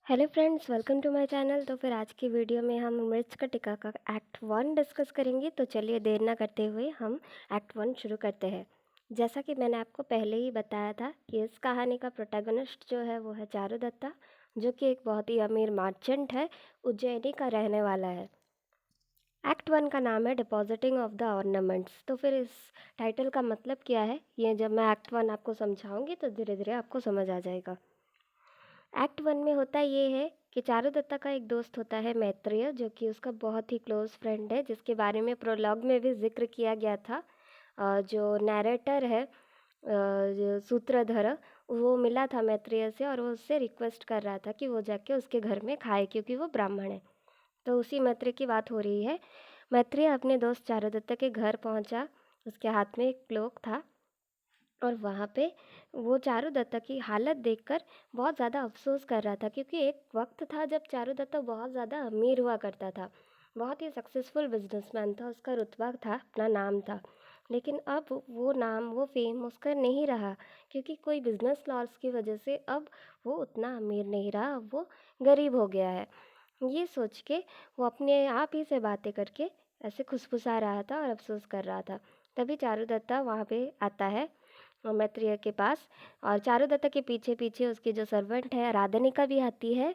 Hello friends, welcome to my channel. तो फिर आज की वीडियो में हम मिर्च का टिक्का का एक्ट 1 डिस्कस करेंगे। तो चलिए देर ना करते हुए हम एक्ट 1 शुरू करते हैं। जैसा कि मैंने आपको पहले ही बताया था कि इस कहानी का प्रोटैगनिस्ट जो है वो है चारुदत्ता, जो कि एक बहुत ही अमीर मर्चेंट है, उज्जैनी का रहने वाला है। एक्ट 1 का नाम है डिपॉजिटिंग ऑफ द ऑर्नामेंट्स। तो फिर इस टाइटल का मतलब क्या है, ये जब मैं एक्ट 1 आपको समझाऊंगी तो धीरे धीरे आपको समझ आ जाएगा। एक्ट 1 में होता ये है कि चारुदत्ता का एक दोस्त होता है मैत्रेय, जो कि उसका बहुत ही क्लोज फ्रेंड है, जिसके बारे में प्रोलॉग में भी जिक्र किया गया था। जो नैरेटर है, जो सूत्रधर, वो मिला था मैत्रेय से और वो उससे रिक्वेस्ट कर रहा था कि वो जाके उसके घर में खाए, क्योंकि वो ब्राह्मण है। तो उसी मैत्रेय की बात हो रही है। मैत्रेय अपने दोस्त चारुदत्ता के घर पहुंचा। उसके हाथ में एक क्लोक था और वहाँ पे वो चारुदत्ता की हालत देखकर बहुत ज़्यादा अफसोस कर रहा था, क्योंकि एक वक्त था जब चारुदत्ता बहुत ज़्यादा अमीर हुआ करता था, बहुत ही सक्सेसफुल बिजनेसमैन था, उसका रुतबा था, अपना नाम था। लेकिन अब वो नाम, वो फेम उसका नहीं रहा, क्योंकि कोई बिजनेस लॉस की वजह से अब वो उतना अमीर नहीं रहा, अब वो गरीब हो गया है। ये सोच के वो अपने आप ही से बातें करके ऐसे खुसफुसा रहा था और अफसोस कर रहा था। तभी चारुदत्ता वहाँ पे आता है मैत्रेय के पास, और चारुदत्ता के पीछे पीछे उसकी जो सर्वेंट है राधनिका भी आती है।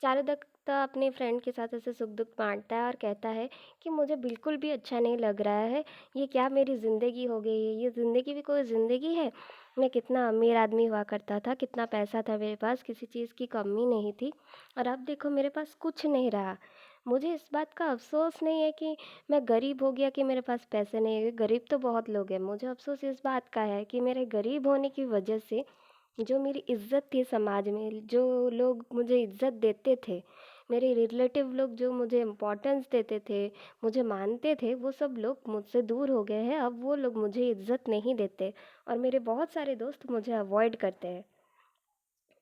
चारुदत्ता अपने फ्रेंड के साथ ऐसे सुख दुख बांटता है और कहता है कि मुझे बिल्कुल भी अच्छा नहीं लग रहा है, ये क्या मेरी ज़िंदगी हो गई है, ये ज़िंदगी भी कोई ज़िंदगी है। मैं कितना अमीर आदमी हुआ करता था, कितना पैसा था मेरे पास, किसी चीज़ की कमी नहीं थी, और अब देखो मेरे पास कुछ नहीं रहा। मुझे इस बात का अफसोस नहीं है कि मैं गरीब हो गया, कि मेरे पास पैसे नहीं है। गरीब तो बहुत लोग हैं, मुझे अफसोस इस बात का है कि मेरे गरीब होने की वजह से जो मेरी इज्जत थी समाज में, जो लोग मुझे इज्जत देते थे, मेरे रिलेटिव लोग जो मुझे इम्पोर्टेंस देते थे, मुझे मानते थे, वो सब लोग मुझसे दूर हो गए हैं। अब वो लोग मुझे इज्जत नहीं देते और मेरे बहुत सारे दोस्त मुझे अवॉइड करते हैं।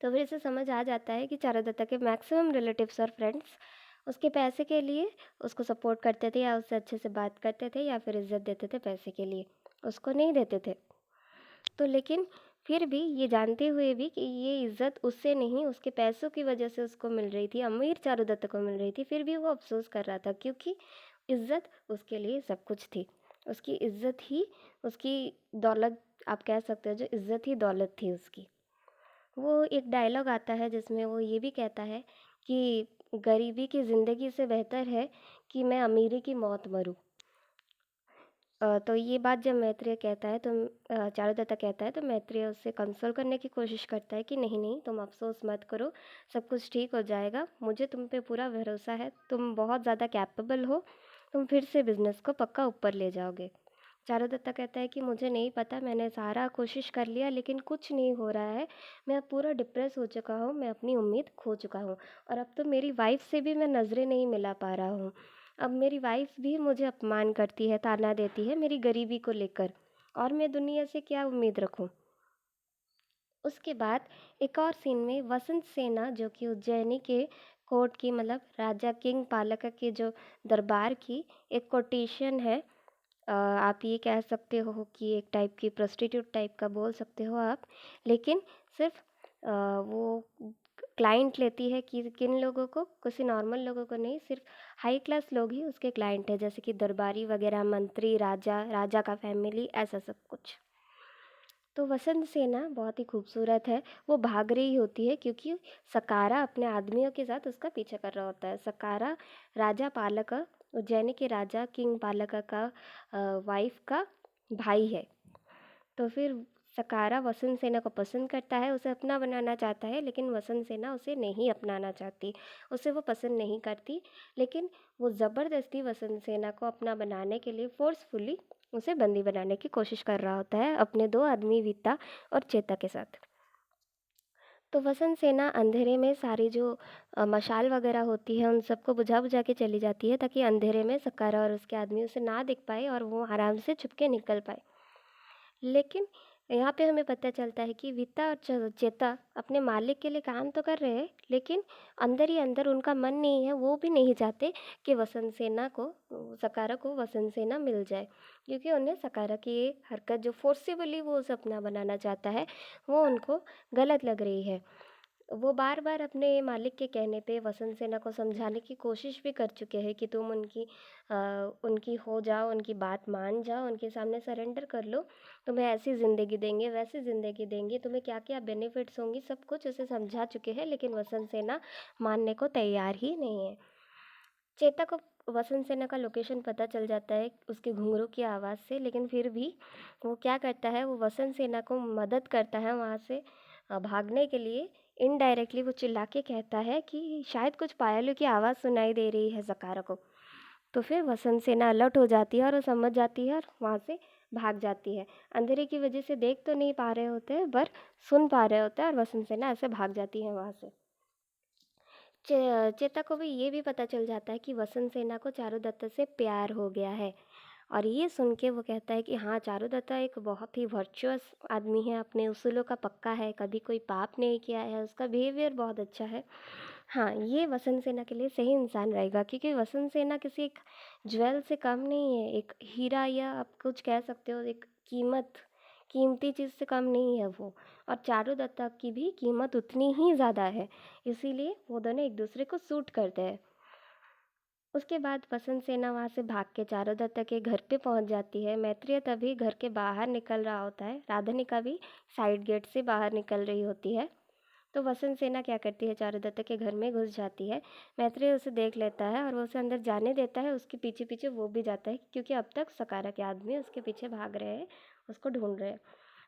तो फिर इसे समझ आ जाता है कि चारुदत्ता के मैक्सिमम रिलेटिव्स और फ्रेंड्स उसके पैसे के लिए उसको सपोर्ट करते थे, या उससे अच्छे से बात करते थे, या फिर इज्जत देते थे, पैसे के लिए उसको नहीं देते थे। तो लेकिन फिर भी ये जानते हुए भी कि ये इज्जत उससे नहीं, उसके पैसों की वजह से उसको मिल रही थी, अमीर चारुदत्त को मिल रही थी, फिर भी वो अफसोस कर रहा था, क्योंकि इज्जत उसके लिए सब कुछ थी। उसकी इज्जत ही उसकी दौलत, आप कह सकते हो, जो इज्जत ही दौलत थी उसकी। वो एक डायलॉग आता है जिसमें वो ये भी कहता है कि गरीबी की ज़िंदगी से बेहतर है कि मैं अमीरी की मौत मरूं। तो ये बात जब मैत्रेय कहता है तो चारुदत्ता कहता है, तो मैत्रेय उससे कंसोल करने की कोशिश करता है कि नहीं नहीं, तुम अफसोस मत करो, सब कुछ ठीक हो जाएगा, मुझे तुम पे पूरा भरोसा है, तुम बहुत ज़्यादा कैपेबल हो, तुम फिर से बिजनेस को पक्का ऊपर ले जाओगे। चारुदत्ता कहता है कि मुझे नहीं पता, मैंने सारा कोशिश कर लिया लेकिन कुछ नहीं हो रहा है, मैं अब पूरा डिप्रेस हो चुका हूँ, मैं अपनी उम्मीद खो चुका हूँ, और अब तो मेरी वाइफ से भी मैं नज़रें नहीं मिला पा रहा हूँ। अब मेरी वाइफ भी मुझे अपमान करती है, ताना देती है मेरी गरीबी को लेकर, और मैं दुनिया से क्या उम्मीद रखूं। उसके बाद एक और सीन में वसंत सेना, जो कि उज्जैनी के कोर्ट की, मतलब राजा किंग पालक के जो दरबार की एक कोटेशन है, आप ये कह सकते हो कि एक टाइप की प्रोस्टिट्यूट टाइप का बोल सकते हो आप। लेकिन सिर्फ वो क्लाइंट लेती है कि किन लोगों को, किसी नॉर्मल लोगों को नहीं, सिर्फ हाई क्लास लोग ही उसके क्लाइंट है, जैसे कि दरबारी वगैरह, मंत्री, राजा, राजा का फैमिली, ऐसा सब कुछ। तो वसंत सेना बहुत ही खूबसूरत है। वो भाग रही होती है क्योंकि सकारा अपने आदमियों के साथ उसका पीछा कर रहा होता है। सकारा राजा पालक, उज्जैनी के राजा किंग पालक का वाइफ का भाई है। तो फिर सकारा वसंत सेना को पसंद करता है, उसे अपना बनाना चाहता है, लेकिन वसंत सेना उसे नहीं अपनाना चाहती, उसे वो पसंद नहीं करती। लेकिन वो ज़बरदस्ती वसंत सेना को अपना बनाने के लिए फोर्सफुली उसे बंदी बनाने की कोशिश कर रहा होता है, अपने दो आदमी वीता और चेता के साथ। तो वसंत सेना अंधेरे में सारी जो मशाल वगैरह होती है उन सबको बुझा बुझा के चली जाती है, ताकि अंधेरे में सकारा और उसके आदमी उसे ना दिख पाए और वो आराम से छुप के निकल पाए। लेकिन यहाँ पे हमें पता चलता है कि वीता और चेता अपने मालिक के लिए काम तो कर रहे हैं, लेकिन अंदर ही अंदर उनका मन नहीं है, वो भी नहीं चाहते कि वसंत सेना को, सकारा को वसंत सेना मिल जाए, क्योंकि उन्हें सकारा की ये हरकत जो फोर्सेबली वो उसे अपना बनाना चाहता है, वो उनको गलत लग रही है। वो बार-बार अपने मालिक के कहने पे वसंत सेना को समझाने की कोशिश भी कर चुके हैं कि तुम उनकी हो जाओ, उनकी बात मान जाओ, उनके सामने सरेंडर कर लो, तुम्हें ऐसी ज़िंदगी देंगे, वैसी ज़िंदगी देंगे, तुम्हें क्या-क्या बेनिफिट्स होंगी, सब कुछ उसे समझा चुके हैं, लेकिन वसंत सेना मानने को तैयार ही नहीं है। चेता को वसंत सेना का लोकेशन पता चल जाता है उसके घुंघरू की आवाज़ से, लेकिन फिर भी वो क्या करता है, वो वसंत सेना को मदद करता है वहाँ से भागने के लिए। इनडायरेक्टली वो चिल्ला के कहता है कि शायद कुछ पायलों की आवाज़ सुनाई दे रही है सकारा को। तो फिर वसंत सेना अलर्ट हो जाती है और वो समझ जाती है और वहाँ से भाग जाती है। अंधेरे की वजह से देख तो नहीं पा रहे होते हैं, पर सुन पा रहे होते हैं, और वसंत सेना ऐसे भाग जाती है वहाँ से। चेता को भी ये भी पता चल जाता है कि वसंत सेना को चारुदत्त से प्यार हो गया है, और ये सुन के वो कहता है कि हाँ, चारुदत्त एक बहुत ही वर्चुअस आदमी है, अपने उसूलों का पक्का है, कभी कोई पाप नहीं किया है, उसका बिहेवियर बहुत अच्छा है। हाँ, ये वसंत सेना के लिए सही इंसान रहेगा, क्योंकि वसंत सेना किसी एक ज्वेल से कम नहीं है, एक हीरा या आप कुछ कह सकते हो, एक कीमती चीज़ से कम नहीं है वो। और चारुदत्त की भी कीमत उतनी ही ज़्यादा है, इसीलिए वो दोनों एक दूसरे को सूट करते हैं। उसके बाद वसंत सेना वहाँ से भाग के चारुदत्त के घर पे पहुँच जाती है। मैत्रेय तभी घर के बाहर निकल रहा होता है, राधानिका भी साइड गेट से बाहर निकल रही होती है। तो वसंत सेना क्या करती है, चारुदत्त के घर में घुस जाती है। मैत्रेय उसे देख लेता है और वो उसे अंदर जाने देता है, उसके पीछे पीछे वो भी जाता है, क्योंकि अब तक सकारा के आदमी उसके पीछे भाग रहे हैं, उसको ढूंढ रहे हैं।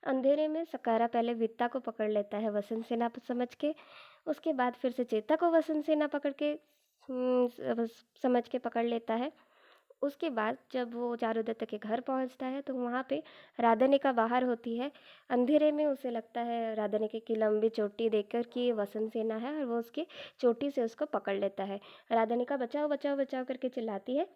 अंधेरे में सकारा पहले वित्ता को पकड़ लेता है वसंत सेना समझ के। उसके बाद फिर से चेता को वसंत सेना पकड़ के समझ के पकड़ लेता है। उसके बाद जब वो चारुदत्त के घर पहुंचता है तो वहाँ पे राधानिका बाहर होती है। अंधेरे में उसे लगता है राधानिका की लंबी चोटी देखकर कि ये वसंत सेना है, और वो उसकी चोटी से उसको पकड़ लेता है। राधानिका बचाओ बचाओ बचाओ करके चिल्लाती है,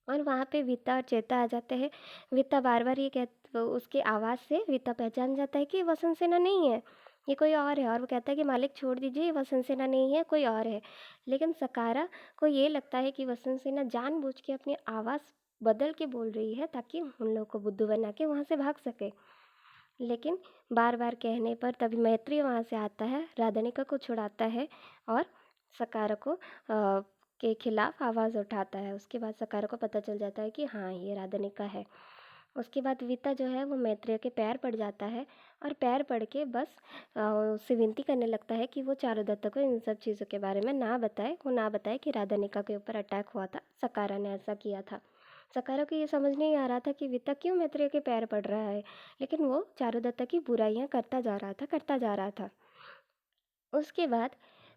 और वहाँ पे वीता और चेता आ जाते हैं। वीता बार बार ये उसकी आवाज़ से वीता पहचान जाता है कि ये वसंत सेना नहीं है, ये कोई और है, और वो कहता है कि मालिक छोड़ दीजिए, ये वसंत सेना नहीं है, कोई और है। लेकिन सकारा को ये लगता है कि वसंत सेना जानबूझ के अपनी आवाज़ बदल के बोल रही है, ताकि उन लोगों को बुद्धू बना के वहाँ से भाग सके। लेकिन बार बार कहने पर तभी मैत्री वहाँ से आता है, राधानिका को छुड़ाता है, और सकारा को के खिलाफ आवाज़ उठाता है। उसके बाद सकारा को पता चल जाता है कि हाँ, ये राधानिका है। उसके बाद वीता जो है वो मैत्रेय के पैर पड़ जाता है, और पैर पड़ के बस उससे विनती करने लगता है कि वो चारुदत्त को इन सब चीज़ों के बारे में ना बताए कि राधानिका के ऊपर अटैक हुआ था, सकारा ने ऐसा किया था। सकारा को ये समझ नहीं आ रहा था कि वित्ता क्यों मैत्रेय के पैर पड़ रहा है, लेकिन वो चारुदत्त की बुराइयां करता जा रहा था। उसके बाद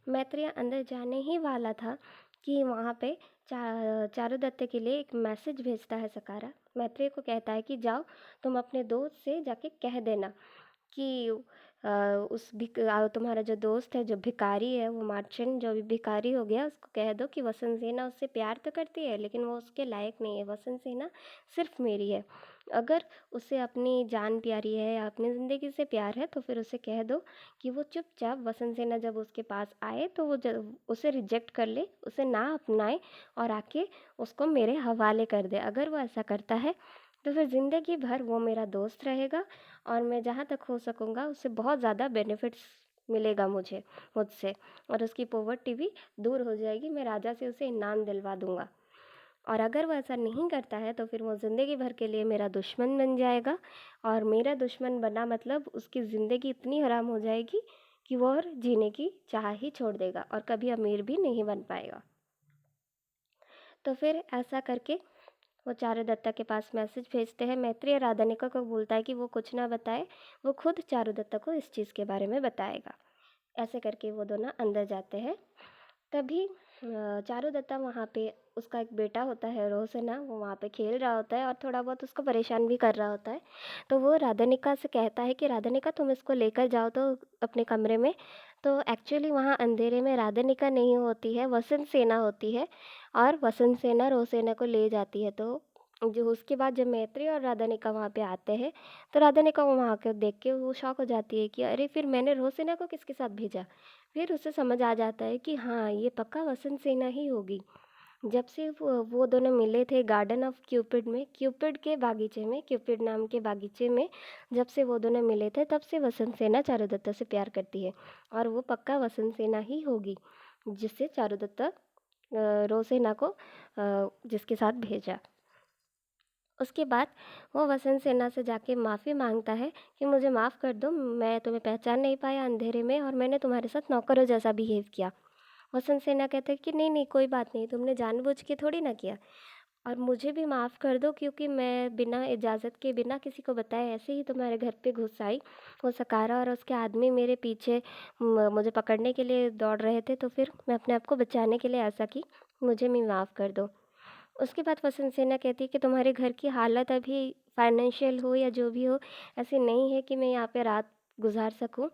मैत्रेय अंदर जाने ही वाला था कि वहाँ पे चारुदत्त के लिए एक मैसेज भेजता है सकारा। मैत्रेय को कहता है कि जाओ, तुम अपने दोस्त से जाके कह देना कि तुम्हारा जो दोस्त है, जो भिखारी है, वो मर्चेंट जो अभी भिखारी हो गया, उसको कह दो कि वसंत सेना उससे प्यार तो करती है, लेकिन वो उसके लायक नहीं है। वसंत सेना सिर्फ मेरी है। अगर उसे अपनी जान प्यारी है या अपनी ज़िंदगी से प्यार है, तो फिर उसे कह दो कि वो चुपचाप वसंत सेना जब उसके पास आए तो वो उसे रिजेक्ट कर ले, उसे ना अपनाए, और आके उसको मेरे हवाले कर दे। अगर वो ऐसा करता है तो फिर ज़िंदगी भर वो मेरा दोस्त रहेगा, और मैं जहाँ तक हो सकूँगा उससे बहुत ज़्यादा बेनिफिट्स मिलेगा मुझसे, और उसकी पॉवर्टी भी दूर हो जाएगी। मैं राजा से उसे इनाम दिलवा दूँगा। और अगर वो ऐसा नहीं करता है तो फिर वो ज़िंदगी भर के लिए मेरा दुश्मन बन जाएगा, और मेरा दुश्मन बना मतलब उसकी ज़िंदगी इतनी हराम हो जाएगी कि वो और जीने की चाह ही छोड़ देगा, और कभी अमीर भी नहीं बन पाएगा। तो फिर ऐसा करके वो चारुदत्ता के पास मैसेज भेजते हैं। मैत्रेय राधानिका को बोलता है कि वो कुछ ना बताए, वो खुद चारुदत्ता को इस चीज़ के बारे में बताएगा। ऐसे करके वो दोनों अंदर जाते हैं। तभी चारुदत्ता वहाँ पे, उसका एक बेटा होता है रोहसेना, वो वहाँ पे खेल रहा होता है और थोड़ा बहुत उसको परेशान भी कर रहा होता है। तो वो राधानिका से कहता है कि राधानिका तुम इसको लेकर जाओ तो अपने कमरे में। तो एक्चुअली वहाँ अंधेरे में राधानिका नहीं होती है, वसंत सेना होती है, और वसंत सेना रोहसेना को ले जाती है। तो जो उसके बाद जब मैत्री और राधानिका वहाँ पे आते हैं, तो राधानिका को वहाँ के देख के वो शॉक हो जाती है कि अरे, फिर मैंने रोहसेना को किसके साथ भेजा। फिर उसे समझ आ जाता है कि हाँ, ये पक्का वसंत सेना ही होगी। जब से वो दोनों मिले थे गार्डन ऑफ क्यूपिड में, क्यूपिड के बागीचे में, क्यूपिड नाम के बागीचे में जब से वो दोनों मिले थे तब से वसंत सेना चारुदत्ता से प्यार करती है। और वो पक्का वसंत सेना ही होगी जिससे चारुदत्ता रोसेना को जिसके साथ भेजा। उसके बाद वो वसंत सेना से जाके माफ़ी मांगता है कि मुझे माफ़ कर दो, मैं तुम्हें पहचान नहीं पाया अंधेरे में और मैंने तुम्हारे साथ नौकरों जैसा बिहेव किया। वसंत सेना कहते हैं कि नहीं नहीं कोई बात नहीं, तुमने जानबूझ के थोड़ी ना किया, और मुझे भी माफ़ कर दो क्योंकि मैं बिना इजाज़त के बिना किसी को बताए ऐसे ही तुम्हारे घर पे घुस आई। वो सकारा और उसके आदमी मेरे पीछे मुझे पकड़ने के लिए दौड़ रहे थे, तो फिर मैं अपने आप को बचाने के लिए ऐसा की, मुझे भी माफ़ कर दो। उसके बाद वसंत सेना कहती है कि तुम्हारे घर की हालत अभी फाइनेंशियल हो या जो भी हो, ऐसी नहीं है कि मैं यहाँ पे रात गुजार सकूं,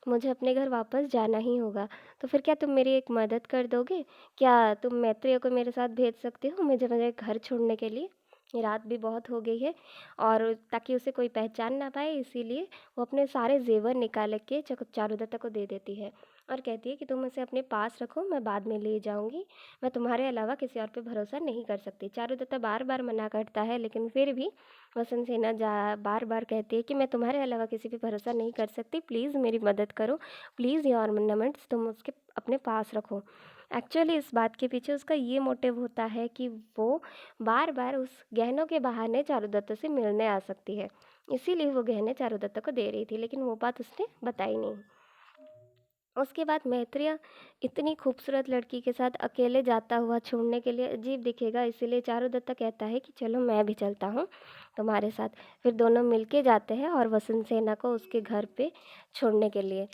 मुझे अपने घर वापस जाना ही होगा। तो फिर क्या तुम मेरी एक मदद कर दोगे? क्या तुम मैत्रेय को मेरे साथ भेज सकते हो मुझे मेरे घर छोड़ने के लिए? ये रात भी बहुत हो गई है, और ताकि उसे कोई पहचान ना पाए इसीलिए वो अपने सारे जेवर निकाल के चारुदत्ता को दे देती है और कहती है कि तुम उसे अपने पास रखो, मैं बाद में ले जाऊंगी, मैं तुम्हारे अलावा किसी और पे भरोसा नहीं कर सकती। चारुदत्ता बार बार मना करता है लेकिन फिर भी वसंत सेना जा बार बार कहती है कि मैं तुम्हारे अलावा किसी पे भरोसा नहीं कर सकती, प्लीज़ मेरी मदद करो, प्लीज़ ये ऑर्नामेंट्स तुम उसके अपने पास रखो। एक्चुअली इस बात के पीछे उसका ये मोटिव होता है कि वो बार बार उस गहनों के बहाने चारुदत्ता से मिलने आ सकती है, इसीलिए वो गहने चारुदत्ता को दे रही थी, लेकिन वो बात उसने बताई नहीं। उसके बाद मैत्रेय इतनी खूबसूरत लड़की के साथ अकेले जाता हुआ छोड़ने के लिए अजीब दिखेगा, इसीलिए चारुदत्ता कहता है कि चलो मैं भी चलता हूँ तुम्हारे साथ। फिर दोनों मिलके जाते हैं और वसंत सेना को उसके घर पे छोड़ने के लिए।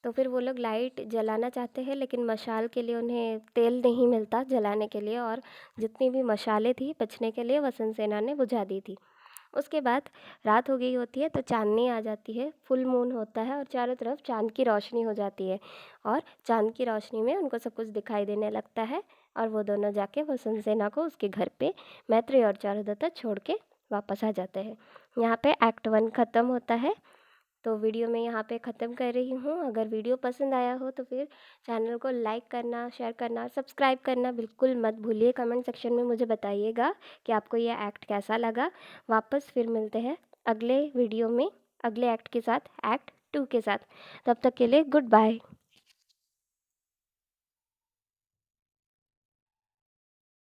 तो फिर वो लोग लाइट जलाना चाहते हैं लेकिन मशाल के लिए उन्हें तेल नहीं मिलता जलाने के लिए, और जितनी भी मशालें थी बचने के लिए वसंत सेना ने बुझा दी थी। उसके बाद रात हो गई होती है तो चांदनी आ जाती है, फुल मून होता है और चारों तरफ चाँद की रोशनी हो जाती है, और चाँद की रोशनी में उनको सब कुछ दिखाई देने लगता है, और वो दोनों जाके वसंत सेना को उसके घर पे मैत्रेय और चारुदत्ता छोड़ के वापस आ जाते हैं। यहाँ पे एक्ट 1 ख़त्म होता है। तो वीडियो मैं यहाँ पे ख़त्म कर रही हूँ। अगर वीडियो पसंद आया हो तो फिर चैनल को लाइक करना, शेयर करना, सब्सक्राइब करना बिल्कुल मत भूलिए। कमेंट सेक्शन में मुझे बताइएगा कि आपको ये एक्ट कैसा लगा। वापस फिर मिलते हैं अगले वीडियो में अगले एक्ट के साथ, एक्ट 2 के साथ। तब तक के लिए गुड बाय।